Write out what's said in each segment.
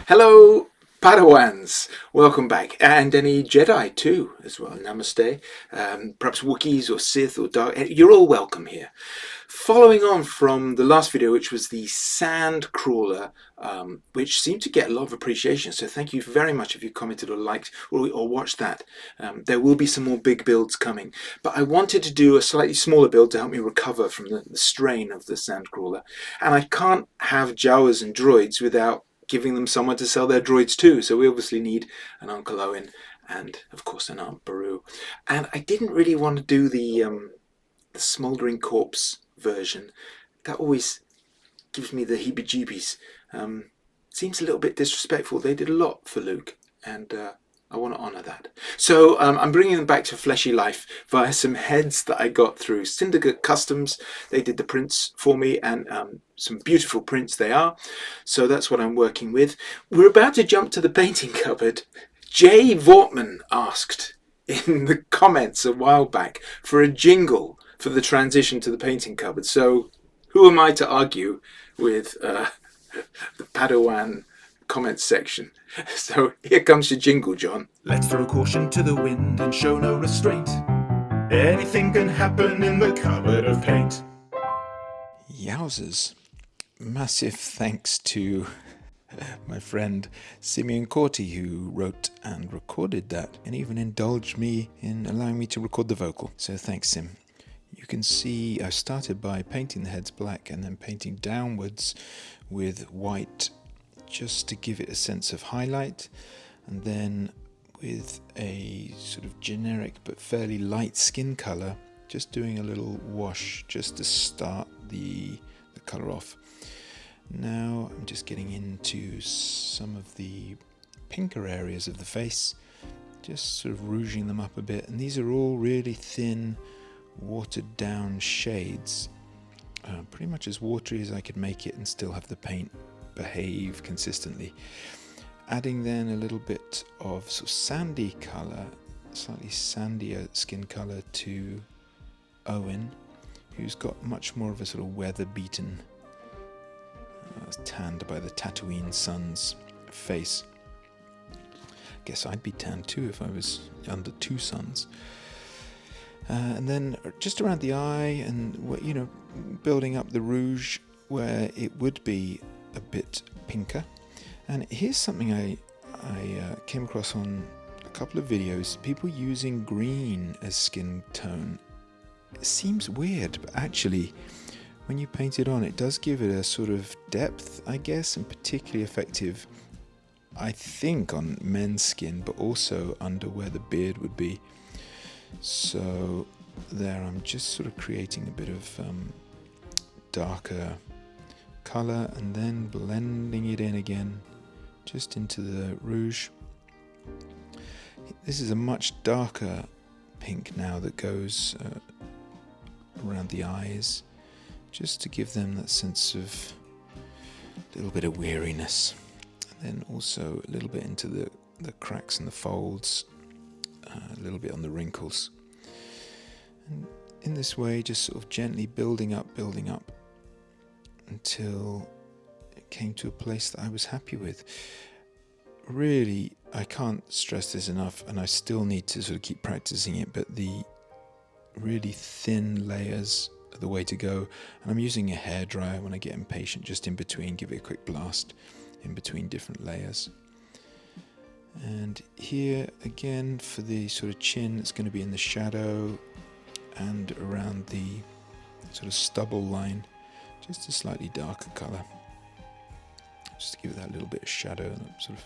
Hello, Padawans. Welcome back. And any Jedi too, as well. Namaste. Perhaps Wookiees or Sith or Dark. You're all welcome here. Following on from the last video, which was the sand crawler, which seemed to get a lot of appreciation. So thank you very much if you commented or liked or watched that. There will be some more big builds coming. But I wanted to do a slightly smaller build to help me recover from the strain of the sand crawler. And I can't have Jawas and droids without giving them someone to sell their droids to. So we obviously need an Uncle Owen and, of course, an Aunt Beru. And I didn't really want to do the smouldering corpse version. That always gives me the heebie-jeebies. Seems a little bit disrespectful. They did a lot for Luke, and I want to honour that. So I'm bringing them back to fleshy life via some heads that I got through Syndicate Customs. They did the prints for me, and some beautiful prints they are. So that's what I'm working with. We're about to jump to the painting cupboard. Jay Vortman asked in the comments a while back for a jingle for the transition to the painting cupboard. So who am I to argue with the Padawan comments section? So here comes your jingle, John. Let's throw caution to the wind and show no restraint. Anything can happen in the cupboard of paint. Yowzers. Massive thanks to my friend Simeon Corti, who wrote and recorded that and even indulged me in allowing me to record the vocal. So thanks, Sim. You can see I started by painting the heads black and then painting downwards with white just to give it a sense of highlight, and then with a sort of generic but fairly light skin colour, just doing a little wash just to start the colour off. Now I'm just getting into some of the pinker areas of the face, just sort of rouging them up a bit, and these are all really thin, watered down shades, pretty much as watery as I could make it and still have the paint behave consistently. Adding then a little bit of sort of sandy colour, slightly sandier skin colour to Owen, who's got much more of a sort of weather beaten, tanned by the Tatooine sun's face. Guess I'd be tanned too if I was under two suns. And then just around the eye, and building up the rouge where it would be a bit pinker. And here's something I came across on a couple of videos: people using green as skin tone. It seems weird, but actually when you paint it on, it does give it a sort of depth, I guess, and particularly effective, I think, on men's skin, but also under where the beard would be. So there I'm just sort of creating a bit of darker colour and then blending it in again just into the rouge. This is a much darker pink now that goes around the eyes, just to give them that sense of a little bit of weariness, and then also a little bit into the cracks and the folds, a little bit on the wrinkles, and in this way just sort of gently building up until it came to a place that I was happy with. Really, I can't stress this enough, and I still need to sort of keep practicing it, but the really thin layers are the way to go. And I'm using a hairdryer when I get impatient, just in between, give it a quick blast in between different layers. And here again for the sort of chin, it's going to be in the shadow and around the sort of stubble line, just a slightly darker colour, just to give it that little bit of shadow, that sort of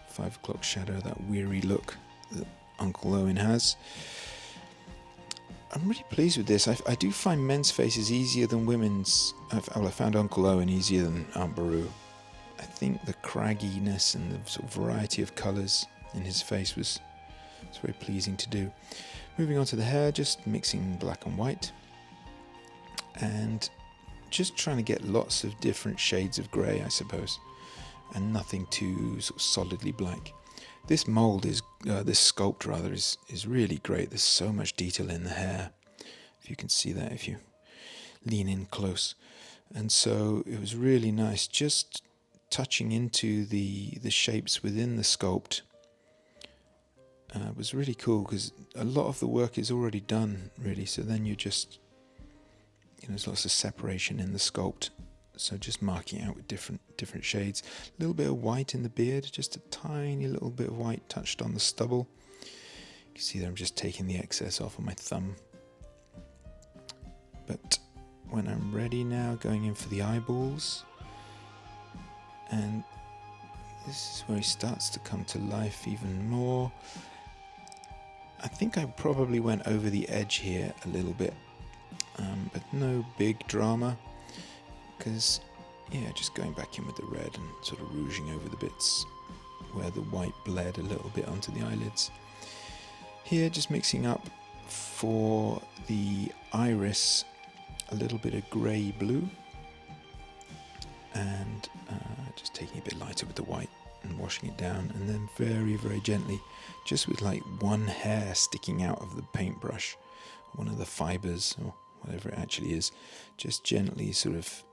5 o'clock shadow, that weary look that Uncle Owen has. I'm really pleased with this. I do find men's faces easier than women's. I found Uncle Owen easier than Aunt Beru. I think the cragginess and the sort of variety of colours in his face was very pleasing to do. Moving on to the hair, just mixing black and white, and just trying to get lots of different shades of grey, I suppose, and nothing too sort of solidly black. This mould is, this sculpt rather, is really great. There's so much detail in the hair, if you can see that if you lean in close. And so it was really nice just touching into the shapes within the sculpt was really cool, because a lot of the work is already done, really. So then you just, there's lots of separation in the sculpt. So just marking out with different shades. A little bit of white in the beard, just a tiny little bit of white touched on the stubble. You can see that I'm just taking the excess off on my thumb. But when I'm ready now, going in for the eyeballs. And this is where he starts to come to life even more. I think I probably went over the edge here a little bit, but no big drama, because just going back in with the red and sort of rouging over the bits where the white bled a little bit onto the eyelids. Here, just mixing up for the iris a little bit of grey blue, and just taking a bit lighter with the white and washing it down, and then very, very gently, just with like one hair sticking out of the paintbrush, one of the fibers or whatever it actually is, just gently sort of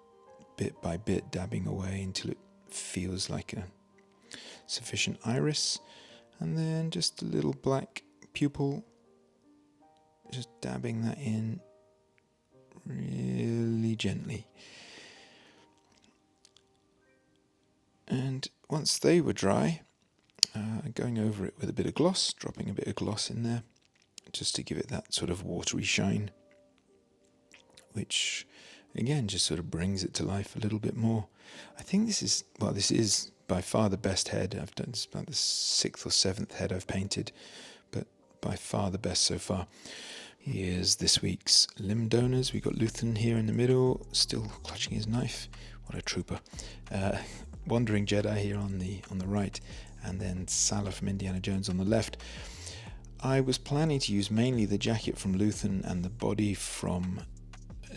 bit by bit dabbing away until it feels like a sufficient iris, and then just a little black pupil, just dabbing that in really gently. And once they were dry, going over it with a bit of gloss, dropping a bit of gloss in there, just to give it that sort of watery shine, which again just sort of brings it to life a little bit more. I think this is by far the best head I've done. It's about the 6th or 7th head I've painted, but by far the best so far. Here's this week's limb donors. We got Luthen here in the middle, still clutching his knife. What a trooper. Wandering Jedi here on the right, and then Sallah from Indiana Jones on the left. I was planning to use mainly the jacket from Luthen and the body from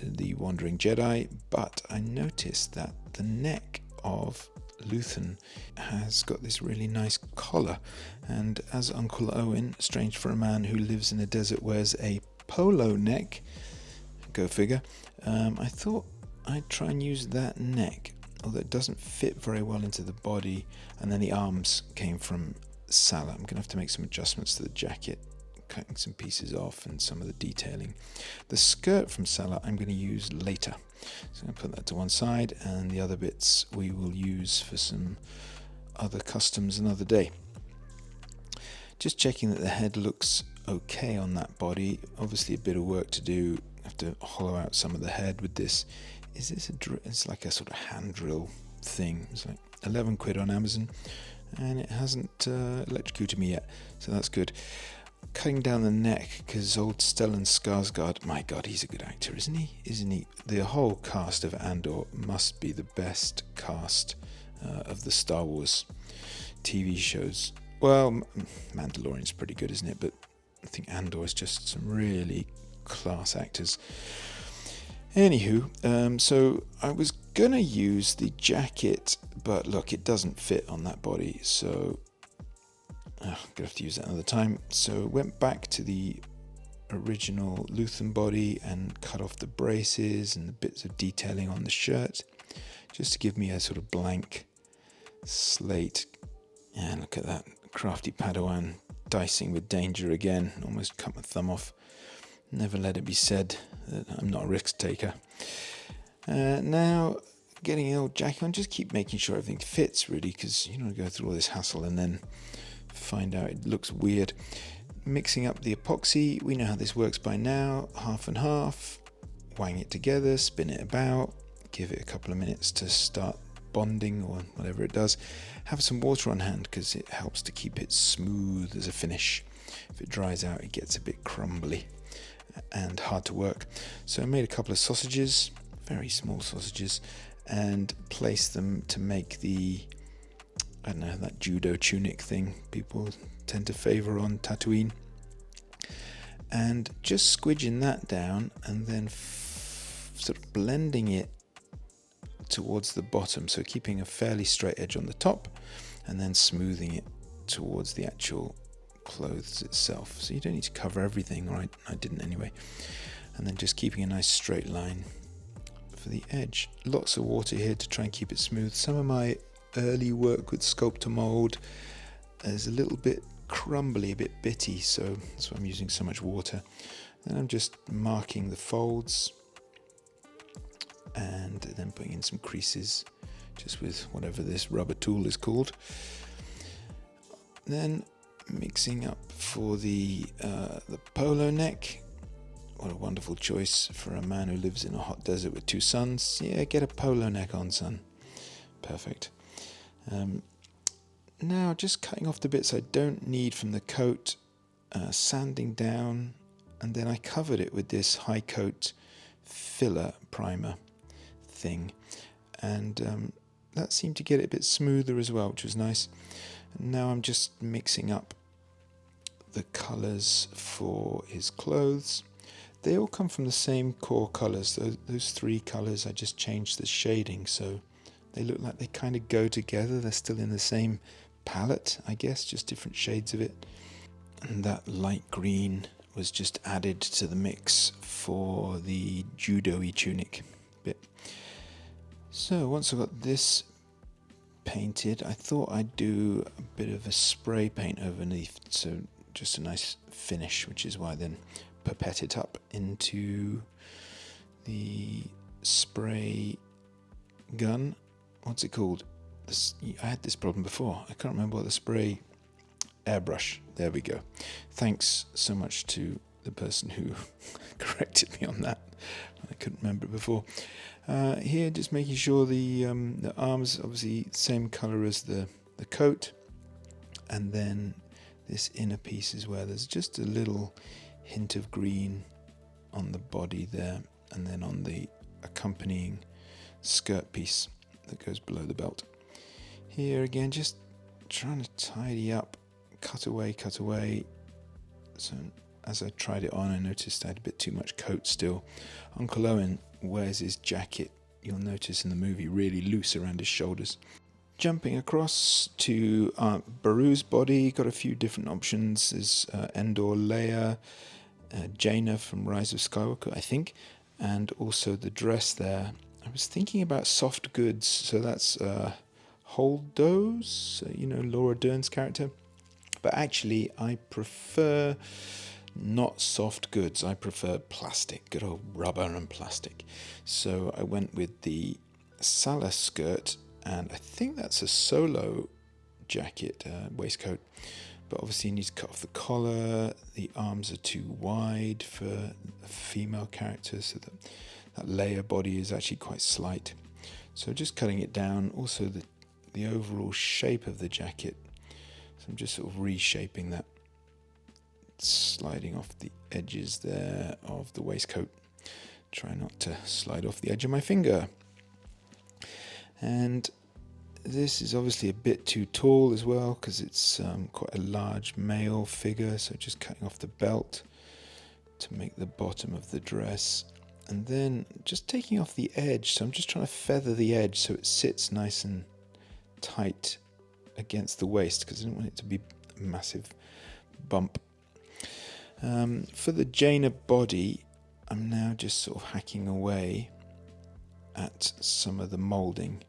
the Wandering Jedi, but I noticed that the neck of Luthen has got this really nice collar, and as Uncle Owen, strange for a man who lives in a desert, wears a polo neck, go figure, I thought I'd try and use that neck, although it doesn't fit very well into the body. And then the arms came from Sallah. I'm going to have to make some adjustments to the jacket, cutting some pieces off and some of the detailing. The skirt from Sallah I'm going to use later, so I'm going to put that to one side, and the other bits we will use for some other customs another day. Just checking that the head looks okay on that body. Obviously a bit of work to do. I have to hollow out some of the head with this. Is this it's like a sort of hand drill thing. It's like 11 quid on Amazon, and it hasn't electrocuted me yet, so that's good. Cutting down the neck, because old Stellan Skarsgård, my god, he's a good actor, isn't he? The whole cast of Andor must be the best cast of the Star Wars TV shows. Well, Mandalorian's pretty good, isn't it? But I think Andor is just some really class actors. Anywho, so I was gonna use the jacket, but look, it doesn't fit on that body, so I'm gonna have to use that another time. So went back to the original Luthen body and cut off the braces and the bits of detailing on the shirt, just to give me a sort of blank slate. And look at that, crafty Padawan dicing with danger again. Almost cut my thumb off. Never let it be said that I'm not a risk taker. Now, getting the old jacket on, just keep making sure everything fits, really, because you don't want to go through all this hassle and then find out it looks weird. Mixing up the epoxy, we know how this works by now. Half and half, wang it together, spin it about, give it a couple of minutes to start bonding or whatever it does. Have some water on hand because it helps to keep it smooth as a finish. If it dries out, it gets a bit crumbly and hard to work. So I made a couple of sausages, very small sausages, and placed them to make the, I don't know, that judo tunic thing people tend to favour on Tatooine. And just squidging that down and then sort of blending it towards the bottom, so keeping a fairly straight edge on the top and then smoothing it towards the actual clothes itself. So you don't need to cover everything, or I didn't anyway. And then just keeping a nice straight line for the edge. Lots of water here to try and keep it smooth. Some of my early work with sculptor mold is a little bit crumbly, a bit bitty, so that's why I'm using so much water. Then I'm just marking the folds and then putting in some creases just with whatever this rubber tool is called. Then mixing up for the polo neck. What a wonderful choice for a man who lives in a hot desert with 2 sons. Yeah, get a polo neck on, son. Perfect. Now just cutting off the bits I don't need from the coat, sanding down, and then I covered it with this high coat filler primer thing, and that seemed to get it a bit smoother as well, which was nice. And now I'm just mixing up the colours for his clothes. They all come from the same core colours. Those 3 colours, I just changed the shading so they look like they kind of go together. They're still in the same palette, I guess, just different shades of it. And that light green was just added to the mix for the judo-y tunic bit. So once I got this painted, I thought I'd do a bit of a spray paint underneath, so just a nice finish, which is why I then pipette it up into the spray gun. What's it called? I had this problem before. I can't remember what the spray airbrush. There we go. Thanks so much to the person who corrected me on that. I couldn't remember it before. Here, just making sure the arms obviously same color as the coat, and then this inner piece as well. There's just a little hint of green on the body there, and then on the accompanying skirt piece that goes below the belt. Here again, just trying to tidy up, cut away. So as I tried it on, I noticed I had a bit too much coat still. Uncle Owen wears his jacket, you'll notice in the movie, really loose around his shoulders. Jumping across to Aunt Beru's body, got a few different options. There's Andor, Leia, Jannah from Rise of Skywalker, I think, and also the dress there. I was thinking about soft goods, so that's Holdo's, Laura Dern's character. But actually, I prefer not soft goods. I prefer plastic, good old rubber and plastic. So I went with the Sallah skirt, and I think that's a solo jacket, waistcoat. But obviously you need to cut off the collar. The arms are too wide for a female character, so that Leia body is actually quite slight. So just cutting it down. Also the overall shape of the jacket. So I'm just sort of reshaping that, sliding off the edges there of the waistcoat. Try not to slide off the edge of my finger. And this is obviously a bit too tall as well, because it's quite a large male figure. So just cutting off the belt to make the bottom of the dress. And then just taking off the edge. So I'm just trying to feather the edge so it sits nice and tight against the waist, because I didn't want it to be a massive bump. For the Jannah body, I'm now just sort of hacking away at some of the moulding.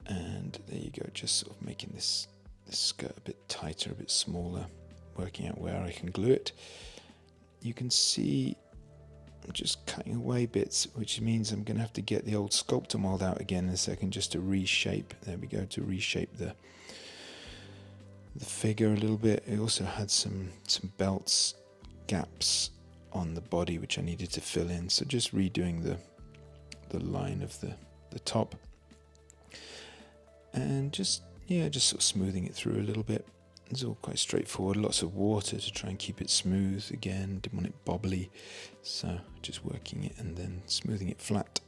And there you go, just sort of making this skirt a bit tighter, a bit smaller, working out where I can glue it. You can see I'm just cutting away bits, which means I'm going to have to get the old sculptor mold out again in a second just to reshape. There we go, to reshape the figure a little bit. It also had some belts, gaps on the body which I needed to fill in. So just redoing the line of the top. And just sort of smoothing it through a little bit. It's all quite straightforward. Lots of water to try and keep it smooth. Again, didn't want it bobbly, so just working it and then smoothing it flat.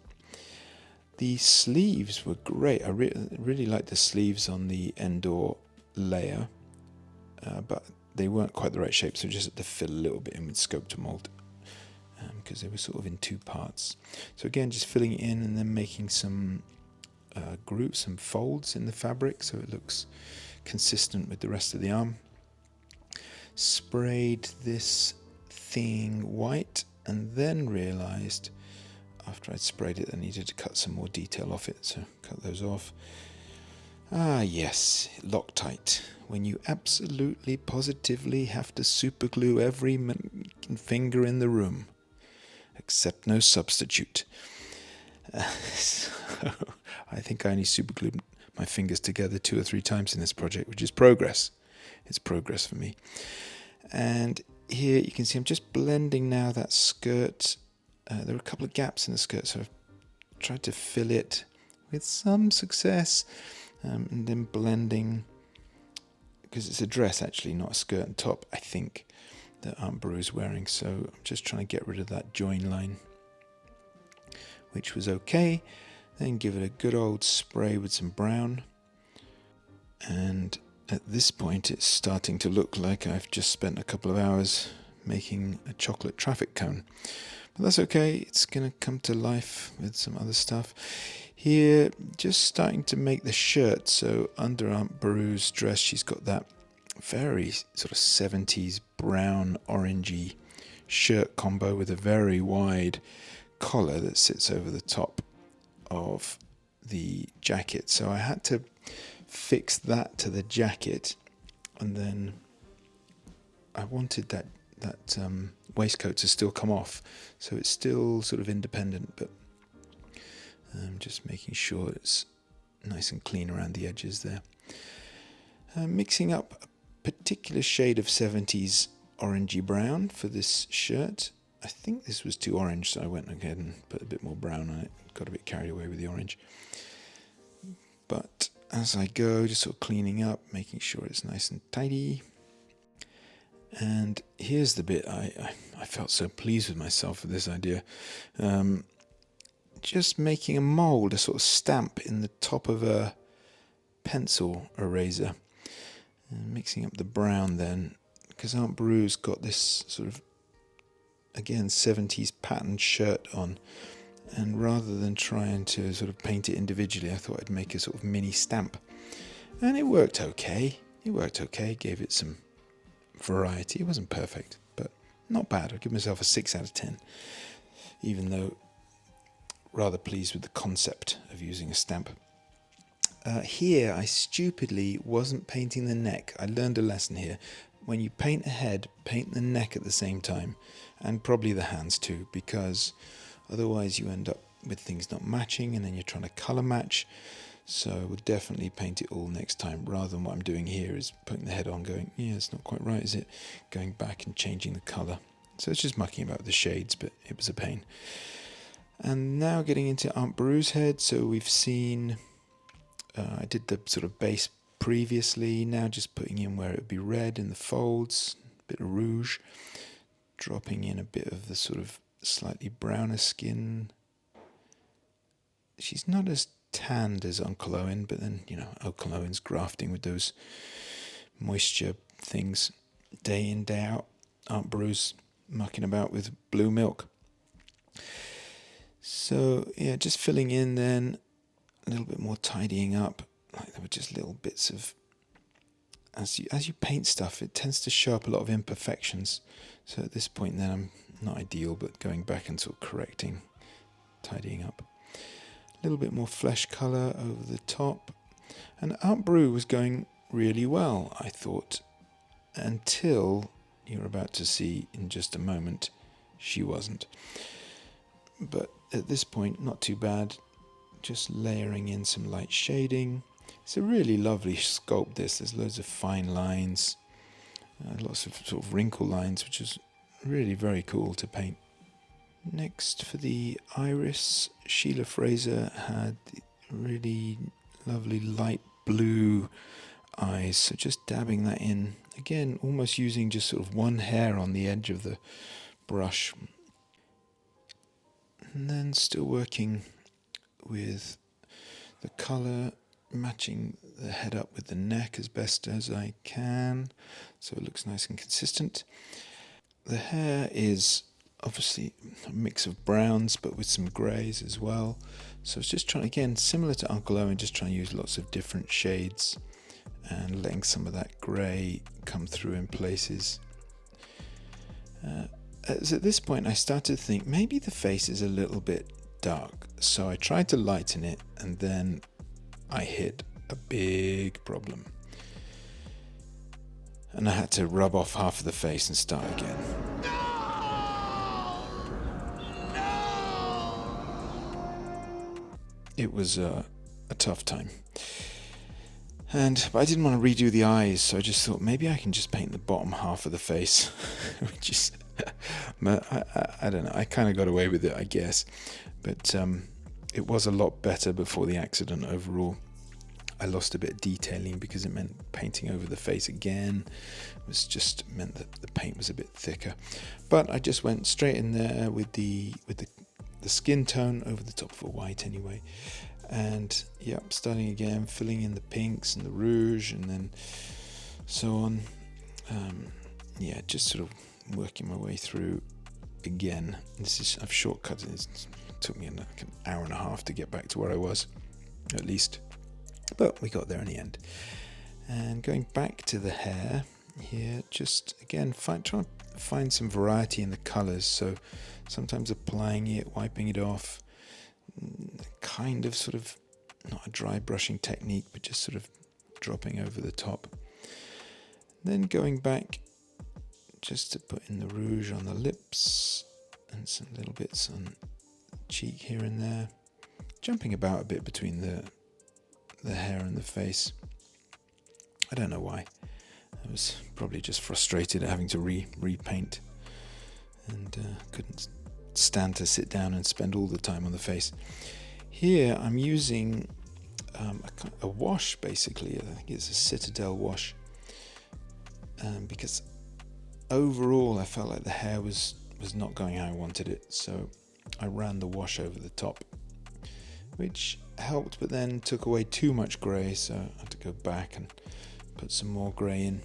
The sleeves were great. I really liked the sleeves on the Andor layer, but they weren't quite the right shape, so just had to fill a little bit in with sculptor mold because they were sort of in 2 parts. So again, just filling it in and then making some grooves, some folds in the fabric so it looks consistent with the rest of the arm. Sprayed this thing white and then realised after I'd sprayed it I needed to cut some more detail off it, so cut those off. Ah, yes, Loctite. When you absolutely, positively have to superglue every finger in the room. Except no substitute. So, I think I only superglued my fingers together 2 or 3 times in this project, which is progress. It's progress for me. And here you can see I'm just blending now that skirt. There are a couple of gaps in the skirt, so I've tried to fill it with some success. And then blending, because it's a dress actually, not a skirt and top, I think, that Aunt Beru is wearing. So I'm just trying to get rid of that join line, which was okay. Then give it a good old spray with some brown. And at this point it's starting to look like I've just spent a couple of hours making a chocolate traffic cone. But that's okay, it's going to come to life with some other stuff. Here, just starting to make the shirt. So under Aunt Beru's dress, she's got that very sort of 70s brown orangey shirt combo with a very wide collar that sits over the top of the jacket. So I had to fix that to the jacket, and then I wanted that waistcoat to still come off, so it's still sort of independent, but just making sure it's nice and clean around the edges there. Mixing up a particular shade of 70s orangey brown for this shirt. I think this was too orange, so I went ahead and put a bit more brown on it. Got a bit carried away with the orange. But as I go, just sort of cleaning up, making sure it's nice and tidy. And here's the bit I felt so pleased with myself for this idea. Just making a mold, a sort of stamp in the top of a pencil eraser. And mixing up the brown then, because Aunt Beru's got this sort of, again, 70s patterned shirt on. And rather than trying to sort of paint it individually, I thought I'd make a sort of mini stamp. And it worked okay. Gave it some variety. It wasn't perfect, but not bad. I'll give myself a 6 out of 10. Even though rather pleased with the concept of using a stamp. Here, I stupidly wasn't painting the neck. I learned a lesson here. When you paint a head, paint the neck at the same time. And probably the hands too, because otherwise you end up with things not matching and then you're trying to colour match. So we'll definitely paint it all next time, rather than what I'm doing here is putting the head on going, yeah, it's not quite right, is it? Going back and changing the colour. So it's just mucking about with the shades, but it was a pain. And now getting into Aunt Beru's head. So we've seen, I did the sort of base previously, now just putting in where it would be red in the folds, a bit of rouge, dropping in a bit of the sort of slightly browner skin. She's not as tanned as Uncle Owen, but then, Uncle Owen's grafting with those moisture things day in, day out. Aunt Beru's mucking about with blue milk. So, yeah, just filling in then, a little bit more tidying up. Like there were just little bits of, as you paint stuff, it tends to show up a lot of imperfections. So at this point then, I'm not ideal, but going back and sort of correcting, tidying up. A little bit more flesh colour over the top. And Aunt Beru was going really well, I thought, until you're about to see in just a moment, she wasn't. But at this point, not too bad. Just layering in some light shading. It's a really lovely sculpt, this. There's loads of fine lines, lots of sort of wrinkle lines, which is really very cool to paint. Next, for the iris, Sheila Fraser had really lovely light blue eyes, so just dabbing that in. Again, almost using just sort of one hair on the edge of the brush. And then still working with the colour, matching the head up with the neck as best as I can, so it looks nice and consistent. The hair is obviously a mix of browns, but with some greys as well. So it's just trying, again, similar to Uncle Owen, just trying to use lots of different shades and letting some of that grey come through in places. At this point, I started to think maybe the face is a little bit dark. So I tried to lighten it, and then I hit a big problem. And I had to rub off half of the face and start again. It was a tough time. But I didn't want to redo the eyes, so I just thought maybe I can just paint the bottom half of the face, which is, I don't know, I kind of got away with it, I guess. But it was a lot better before the accident overall. I lost a bit of detailing because it meant painting over the face again. It was just meant that the paint was a bit thicker. But I just went straight in there with the skin tone over the top of a white anyway. And yep, starting again, filling in the pinks and the rouge and then so on. Just sort of working my way through again. I've shortcutted it. It took me like an hour and a half to get back to where I was, at least. But we got there in the end. And going back to the hair here, just again, trying to find some variety in the colours. So sometimes applying it, wiping it off, kind of sort of not a dry brushing technique, but just sort of dropping over the top. Then going back just to put in the rouge on the lips and some little bits on the cheek here and there, jumping about a bit between the hair and the face. I don't know why. I was probably just frustrated at having to repaint and couldn't stand to sit down and spend all the time on the face. Here I'm using a wash, basically. I think it's a Citadel wash, because overall I felt like the hair was not going how I wanted it, so I ran the wash over the top, which helped, but then took away too much grey, so I had to go back and put some more grey in.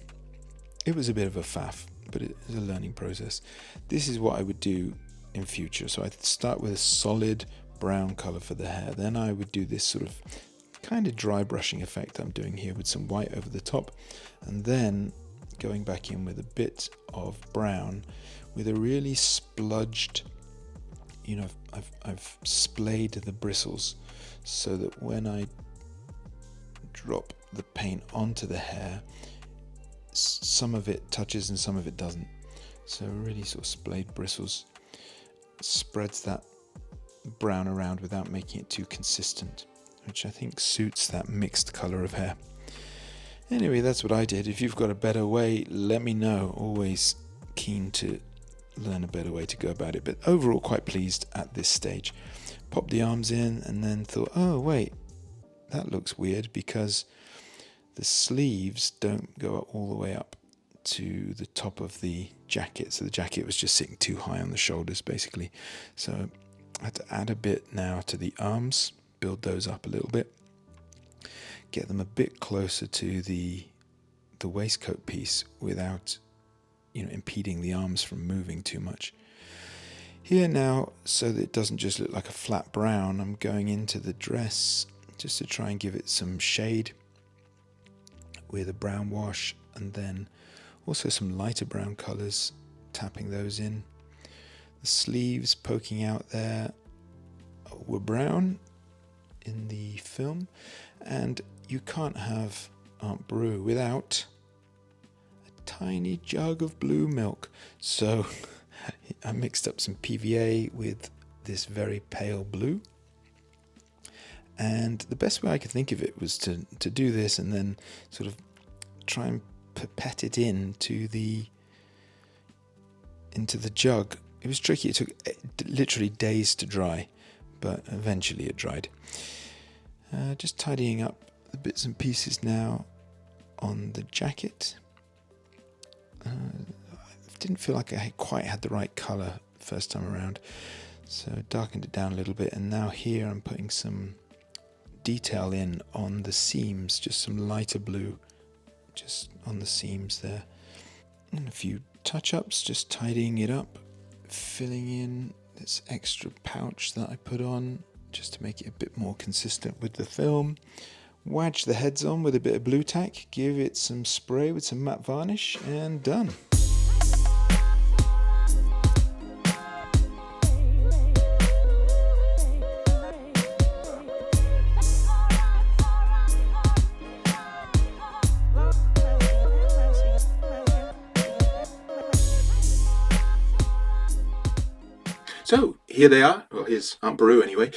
It was a bit of a faff, but it is a learning process. This is what I would do in future. So I'd start with a solid brown colour for the hair, then I would do this sort of kind of dry brushing effect I'm doing here with some white over the top, and then going back in with a bit of brown with a really spludged, I've splayed the bristles so that when I drop the paint onto the hair, some of it touches and some of it doesn't. So really sort of splayed bristles spreads that brown around without making it too consistent, which I think suits that mixed colour of hair. Anyway, that's what I did. If you've got a better way, let me know. Always keen to learn a better way to go about it, but overall quite pleased at this stage. Popped the arms in and then thought, oh wait, that looks weird because the sleeves don't go all the way up to the top of the jacket, so the jacket was just sitting too high on the shoulders basically. So I had to add a bit now to the arms, build those up a little bit, get them a bit closer to the waistcoat piece without impeding the arms from moving too much. Here now, so that it doesn't just look like a flat brown, I'm going into the dress just to try and give it some shade with a brown wash, and then also some lighter brown colours, tapping those in. The sleeves poking out there were brown in the film, and you can't have Aunt Beru without a tiny jug of blue milk. So I mixed up some PVA with this very pale blue, and the best way I could think of it was to do this and then sort of try and pipette it into the jug. It was tricky. It took literally days to dry, but eventually it dried. Just tidying up the bits and pieces now on the jacket. I didn't feel like I quite had the right colour first time around, so darkened it down a little bit, and now here I'm putting some detail in on the seams, just some lighter blue just on the seams there, and a few touch-ups, just tidying it up, filling in this extra pouch that I put on just to make it a bit more consistent with the film. Wadge the heads on with a bit of blue tack, give it some spray with some matte varnish, and done. So here they are. Well, here's Aunt Beru anyway.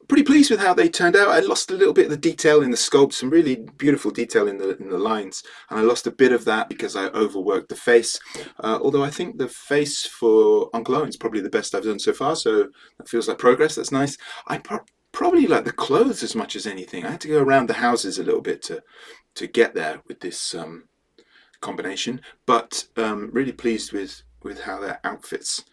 Pretty pleased with how they turned out. I lost a little bit of the detail in the sculpt, some really beautiful detail in the lines, and I lost a bit of that because I overworked the face. Although I think the face for Uncle Owen is probably the best I've done so far, so that feels like progress. That's nice. I probably like the clothes as much as anything. I had to go around the houses a little bit to get there with this combination, but really pleased with how their outfits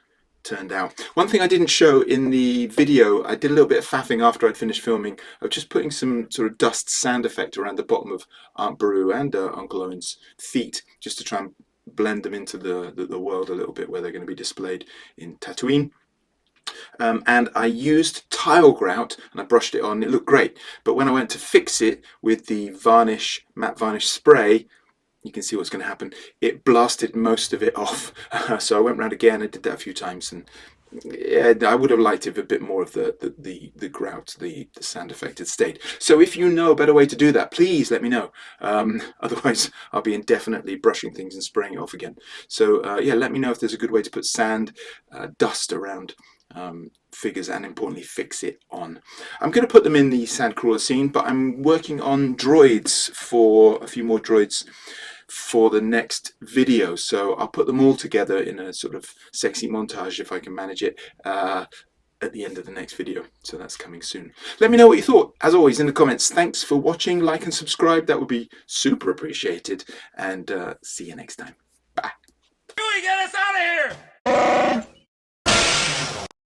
turned out. One thing I didn't show in the video, I did a little bit of faffing after I'd finished filming of just putting some sort of dust sand effect around the bottom of Aunt Beru and Uncle Owen's feet, just to try and blend them into the world a little bit where they're going to be displayed in Tatooine. And I used tile grout and I brushed it on. It looked great, but when I went to fix it with the matte varnish spray, you can see what's going to happen. It blasted most of it off. So I went round again. I did that a few times, and yeah, I would have liked if a bit more of the grout, the sand effect had stayed. So if you know a better way to do that, please let me know. Otherwise, I'll be indefinitely brushing things and spraying it off again. So yeah, let me know if there's a good way to put sand, dust around figures, and importantly fix it on. I'm going to put them in the sandcrawler scene, but I'm working on droids, for a few more droids for the next video, so I'll put them all together in a sort of sexy montage if I can manage it at the end of the next video. So that's coming soon. Let me know what you thought, as always, in the comments. Thanks for watching. Like and subscribe, that would be super appreciated, and see you next time. Bye. Get us out of here!